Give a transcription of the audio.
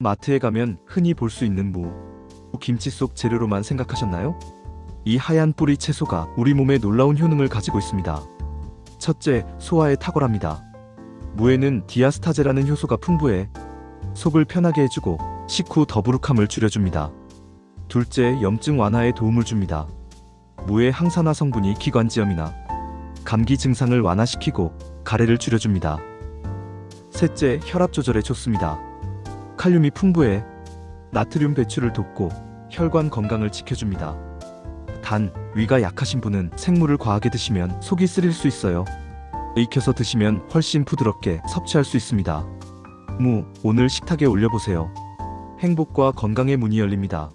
마트에 가면 흔히 볼 수 있는 무, 김치 속 재료로만 생각하셨나요? 이 하얀 뿌리 채소가 우리 몸에 놀라운 효능을 가지고 있습니다. 첫째, 소화에 탁월합니다. 무에는 디아스타제라는 효소가 풍부해 속을 편하게 해주고 식후 더부룩함을 줄여줍니다. 둘째, 염증 완화에 도움을 줍니다. 무의 항산화 성분이 기관지염이나 감기 증상을 완화시키고 가래를 줄여줍니다. 셋째, 혈압 조절에 좋습니다. 칼륨이 풍부해 나트륨 배출을 돕고 혈관 건강을 지켜줍니다. 단, 위가 약하신 분은 생무를 과하게 드시면 속이 쓰릴 수 있어요. 익혀서 드시면 훨씬 부드럽게 섭취할 수 있습니다. 무, 오늘 식탁에 올려보세요. 행복과 건강의 문이 열립니다.